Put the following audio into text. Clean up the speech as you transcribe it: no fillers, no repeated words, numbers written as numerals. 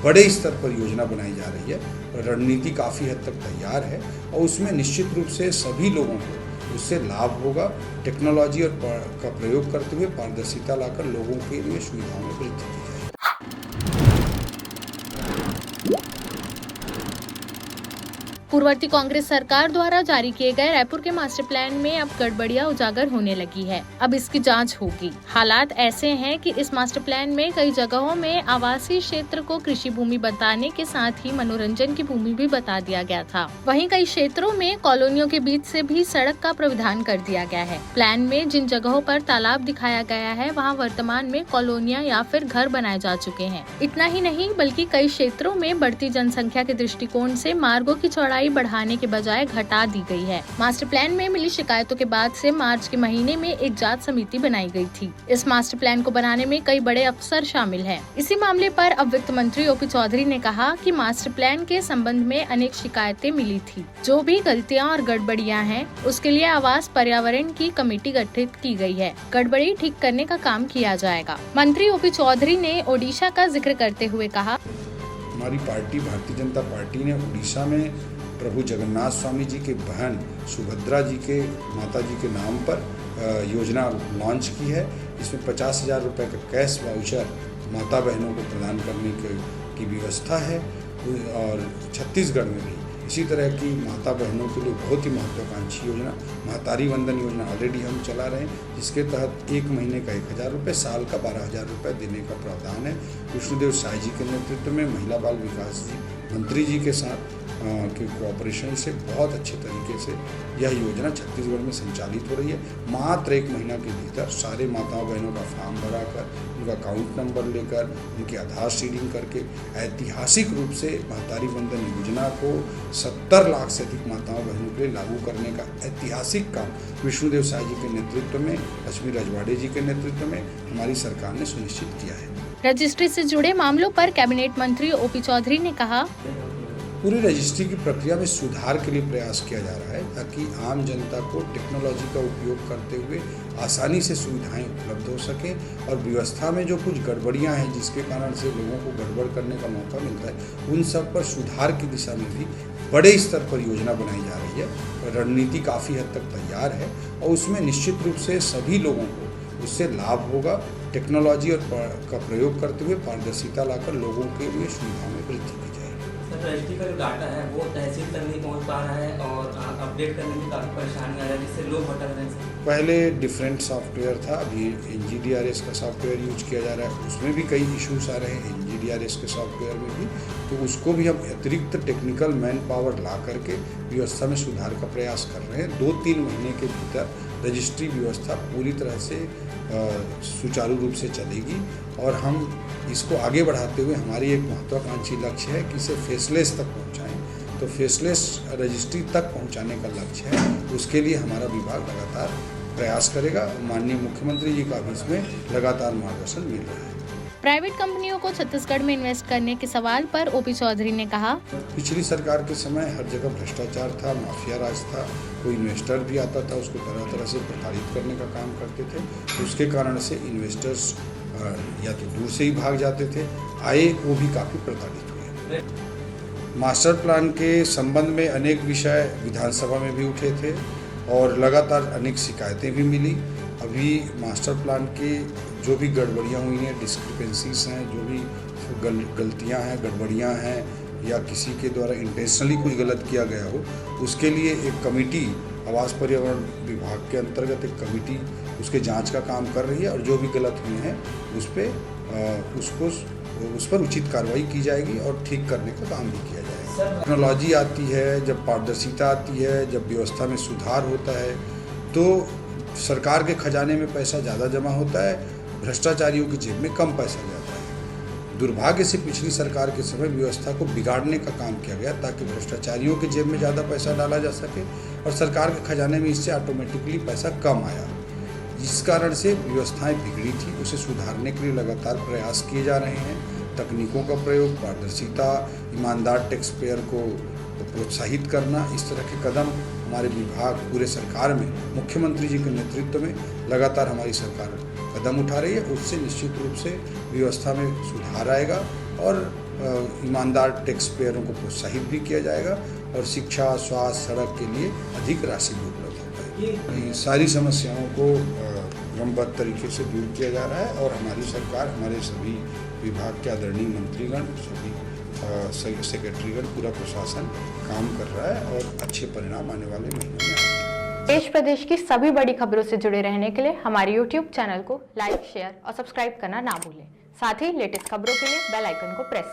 बड़े स्तर पर योजना बनाई जा रही है। रणनीति काफ़ी हद तक तैयार है और उसमें निश्चित रूप से सभी लोगों को उससे लाभ होगा। टेक्नोलॉजी और का प्रयोग करते हुए पारदर्शिता लाकर लोगों के लिए सुविधाओं में वृद्धि की जाएगी। पूर्ववर्ती कांग्रेस सरकार द्वारा जारी किए गए रायपुर के मास्टर प्लान में अब गड़बड़ियां उजागर होने लगी है। अब इसकी जांच होगी। हालात ऐसे हैं कि इस मास्टर प्लान में कई जगहों में आवासीय क्षेत्र को कृषि भूमि बताने के साथ ही मनोरंजन की भूमि भी बता दिया गया था। वहीं कई क्षेत्रों में कॉलोनियों के बीच से भी सड़क का प्रावधान कर दिया गया है। प्लान में जिन जगहों पर तालाब दिखाया गया है वहाँ वर्तमान में कॉलोनियाँ या फिर घर बनाए जा चुके हैं। इतना ही नहीं बल्कि कई क्षेत्रों में बढ़ती जनसंख्या के दृष्टिकोण से मार्गों की चौड़ाई बढ़ाने के बजाय घटा दी गई है। मास्टर प्लान में मिली शिकायतों के बाद से मार्च के महीने में एक जांच समिति बनाई गई थी। इस मास्टर प्लान को बनाने में कई बड़े अफसर शामिल हैं। इसी मामले पर अब वित्त मंत्री ओपी चौधरी ने कहा कि मास्टर प्लान के संबंध में अनेक शिकायतें मिली थी। जो भी गलतियां और गड़बड़ियां हैं उसके लिए आवास पर्यावरण की कमेटी गठित की गई है। गड़बड़ी ठीक करने का काम किया जाएगा। मंत्री ओपी चौधरी ने ओडिशा का जिक्र करते हुए कहा, हमारी पार्टी भारतीय जनता पार्टी ने उड़ीसा में प्रभु जगन्नाथ स्वामी जी के बहन सुभद्रा जी के माता जी के नाम पर योजना लॉन्च की है। इसमें 50,000 रुपये का कैश वाउचर माता बहनों को प्रदान करने की व्यवस्था है। और छत्तीसगढ़ में भी इसी तरह की माता बहनों के लिए बहुत ही महत्वाकांक्षी योजना महतारी वंदन योजना ऑलरेडी हम चला रहे हैं, जिसके तहत 1 महीने का 1,000 रुपये, साल का 12,000 रुपये देने का प्रावधान है। विष्णुदेव साय जी के नेतृत्व में महिला बाल विकास मंत्री जी के साथ के कोऑपरेशन से बहुत अच्छे तरीके से यह योजना छत्तीसगढ़ में संचालित हो रही है। मात्र 1 महीना के भीतर सारे माताओं बहनों का फॉर्म भराकर, उनका अकाउंट नंबर लेकर, उनकी आधार सीडिंग करके ऐतिहासिक रूप से महतारी वंदन योजना को 70 लाख से अधिक माताओं बहनों के लिए लागू करने का ऐतिहासिक काम विष्णुदेव साय जी के नेतृत्व में, लक्ष्मी रजवाड़े जी के नेतृत्व में हमारी सरकार ने सुनिश्चित किया है। रजिस्ट्री से जुड़े मामलों पर कैबिनेट मंत्री ओपी चौधरी ने कहा, पूरी रजिस्ट्री की प्रक्रिया में सुधार के लिए प्रयास किया जा रहा है ताकि आम जनता को टेक्नोलॉजी का उपयोग करते हुए आसानी से सुविधाएं उपलब्ध हो सके और व्यवस्था में जो कुछ गड़बड़ियां हैं जिसके कारण से लोगों को गड़बड़ करने का मौका मिलता है, उन सब पर सुधार की दिशा में भी बड़े स्तर पर योजना बनाई जा रही है। रणनीति काफ़ी हद तक तैयार है और उसमें निश्चित रूप से सभी लोगों को उससे लाभ होगा। टेक्नोलॉजी और का प्रयोग करते हुए पारदर्शिता लाकर लोगों के लिए सुविधाओं में वृद्धि की जाएगी। रजिस्ट्री का जो डाटा है वो तहसील तक नहीं पहुंच पा रहा है और अपडेट करने में काफ़ी परेशानी आ रही है, जिससे लोग भटक रहे हैं। पहले डिफरेंट सॉफ्टवेयर था, अभी NGDRS का सॉफ्टवेयर यूज किया जा रहा है, उसमें भी कई इश्यूज आ रहे हैं NGDRS के सॉफ्टवेयर में भी। तो उसको भी हम अतिरिक्त टेक्निकल मैन पावर ला करके व्यवस्था में सुधार का प्रयास कर रहे हैं। 2-3 महीने के भीतर रजिस्ट्री व्यवस्था पूरी तरह से सुचारू रूप से चलेगी और हम इसको आगे बढ़ाते हुए हमारी एक महत्वाकांक्षी लक्ष्य है कि इसे फेसलेस तक पहुंचाएं। तो फेसलेस रजिस्ट्री तक पहुंचाने का लक्ष्य है, उसके लिए हमारा विभाग लगातार प्रयास करेगा। माननीय मुख्यमंत्री जी का भी इसमें लगातार मार्गदर्शन मिल रहा है। प्राइवेट कंपनियों को छत्तीसगढ़ में इन्वेस्ट करने के सवाल पर ओपी चौधरी ने कहा, पिछली सरकार के समय हर जगह भ्रष्टाचार था, माफिया राज था, कोई इन्वेस्टर भी आता था उसको तरह तरह से प्रताड़ित करने का काम करते थे। उसके कारण से इन्वेस्टर्स या तो दूर से ही भाग जाते थे, आए वो भी काफ़ी प्रताड़ित हुए। मास्टर प्लान के संबंध में अनेक विषय विधानसभा में भी उठे थे और लगातार अनेक शिकायतें भी मिली। अभी मास्टर प्लान के जो भी गड़बड़ियाँ हुई हैं, डिस्क्रिपेंसीज हैं, जो भी गलतियाँ हैं, गड़बड़ियाँ हैं या किसी के द्वारा इंटेंशनली कोई गलत किया गया हो, उसके लिए एक कमेटी आवास पर्यावरण विभाग के अंतर्गत एक कमेटी उसके जांच का काम कर रही है और जो भी गलत हुए हैं उस पर उचित कार्रवाई की जाएगी और ठीक करने का काम भी किया जाएगा। टेक्नोलॉजी आती है, जब पारदर्शिता आती है, जब व्यवस्था में सुधार होता है तो सरकार के खजाने में पैसा ज़्यादा जमा होता है, भ्रष्टाचारियों की जेब में कम पैसा जाता है। दुर्भाग्य से पिछली सरकार के समय व्यवस्था को बिगाड़ने का काम किया गया ताकि भ्रष्टाचारियों के जेब में ज़्यादा पैसा डाला जा सके और सरकार के खजाने में इससे ऑटोमेटिकली पैसा कम आया, जिस कारण से व्यवस्थाएं बिगड़ी थी। उसे सुधारने के लिए लगातार प्रयास किए जा रहे हैं। तकनीकों का प्रयोग, पारदर्शिता, ईमानदार टैक्स पेयर को प्रोत्साहित करना, इस तरह के कदम हमारे विभाग पूरे सरकार में मुख्यमंत्री जी के नेतृत्व में लगातार हमारी सरकार कदम उठा रही है। उससे निश्चित रूप से व्यवस्था में सुधार आएगा और ईमानदार टैक्स पेयरों को प्रोत्साहित भी किया जाएगा और शिक्षा, स्वास्थ्य, सड़क के लिए अधिक राशि भी उपलब्ध हो पाएगी। ये सारी समस्याओं को क्रमबद्ध तरीके से दूर किया जा रहा है और हमारी सरकार, हमारे सभी विभाग के आदरणीय मंत्रीगण, सभी सेक्रेटरीगण, पूरा प्रशासन काम कर रहा है और अच्छे परिणाम आने वाले महीनों में आएंगे। देश प्रदेश की सभी बड़ी खबरों से जुड़े रहने के लिए हमारे YouTube चैनल को लाइक, शेयर और सब्सक्राइब करना ना भूलें। साथ ही लेटेस्ट खबरों के लिए बेल आइकन को प्रेस